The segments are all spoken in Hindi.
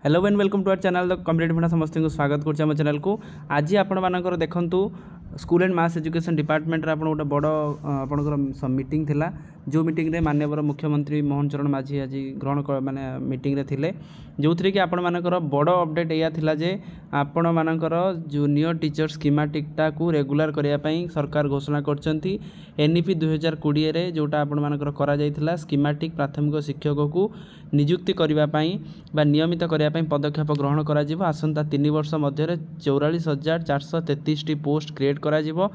Hello and welcome to our channel the competitive समस्त को स्वागत कर चैनल को आज आपण मानकर देखंतु school and mass education department रे आपण गोटे बड़ आपणकर मीटिंग थिला जो मीटिंग रे माननीय मुख्यमंत्री मोहन चरण माझी आज ग्रहण माने मीटिंग रे थिले जो थी कि आपण मानकर बड़ अपडेट या थिला जे आपण मानकर जूनियर टीचर स्कीमेटिकटा को रेगुलर करिया पई सरकार घोषणा करचंती एनईपी 2020 रे जोटा आपण मानकर करा जायथिला स्कीमेटिक प्राथमिक शिक्षक को नियुक्ति करिवा पई बा नियमित करिया पई पदक्षेप ग्रहण करा जिवो आसंता 3 वर्ष मध्य 44,433 टी पोस्ट क्रिएट करा जिवो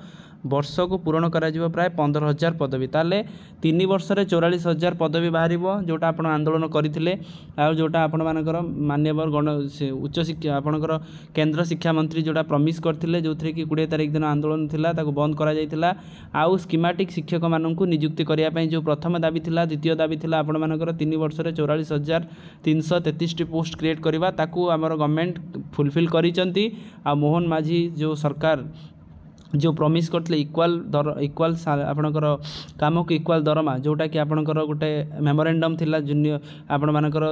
वर्ष को पूरण करा जिवो प्राय 15,000 पदवी ताले 3 वर्ष रे 44,000 पदवी बाहरिबो जोटा आपण आंदोलन करिथिले आ जोटा आपण मानकर मान्यवर गण उच्च शिक्षा आपणकर केंद्र शिक्षा मंत्री जोटा प्रॉमिस करथिले जोथरे कि 20 तारिख दिन आंदोलन थिला ताको बंद करा जायथिला आउ स्कीमेटिक शिक्षक माननकु नियुक्ति करिया पई जो प्रथम दाबी थिला द्वितीय दाबी थिला आपण मानकर 3 वर्ष रे 44,333 टी पोस्ट क्रिएट करबा ताकू हमर गवर्नमेंट फुलफिल करिसंती आ मोहन माझी जो सरकार जो प्रॉमिस करते इक्वाल आपणकर काम को इक्वाल दरमा जोटा कि आपणकर गोटे मेमोरेंडम थिला जूनियर आपण मानकर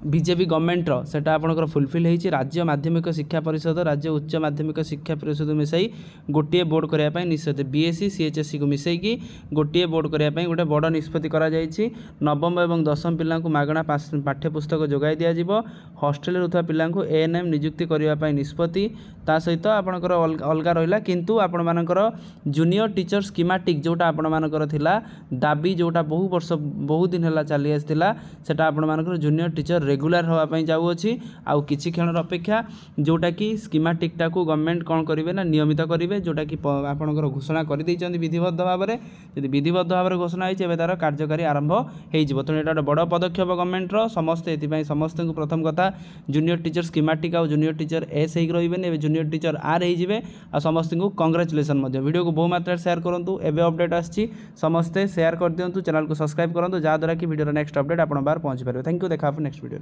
बीजेपी गवर्नमेंट सेटा आपणकर फुलफिल होती राज्य माध्यमिक शिक्षा परिषद राज्य उच्च माध्यमिक शिक्षा परिषद मिसाई गोटे बोर्ड करने निश्चित बीएससी सीएचएससी को मिसैकी गोटे बोर्ड करने गोटे बड़ निष्पत्ति करा जायछि नवम एवं दशम पिला मागणा पाठ्यपुस्तक जोगाई दिज्व हॉस्टेल रुवा पिला एएनएम नियुक्ति करने निष्पत्ति ता सहित आपणकर अलग रहा किंतु आपण मानकर जूनियर टीचर स्कीमेटिक जोटा आपण मानकर थिला दाबी जोटा बहु दिन है चली आसाला सेटा आपण मानकर जूनियर टीचर रेगुलर होगापी जाऊँगी आउ किछि क्षण अपेक्षा जोटा कि स्कीमेटिकटा को गवर्नमेंट कौन करेंगे ना नियमित करेंगे जोटा कि आपणकर घोषणा कर विधिबद्ध भाव में जब विधिबद्ध भाव में घोषणा होती तार कार्यकारी आरंभ हो तेणु यहाँ गोटे बड़ पदक्षेप गवर्नमेंटर समस्ते ये समस्त प्रथम कथा जूनियर टीचर स्कीमेटिक आउ जूनियर टीचर एस हो रही जूनियर टीचर आर हो समस्त को कंग्रेचुलेसन वीडियो को बहु मात्रा शेयर करूँ एवं अपडेट आसी समस्ते शेयर कर दिंतु चैनल को सब्सक्राइब करूँ जहाँद्वारा कि वीडियो नेक्स्ट अपडेट आप बाहर पहुँची पारे। थैंक यू देखा नेक्स्ट वीडियो।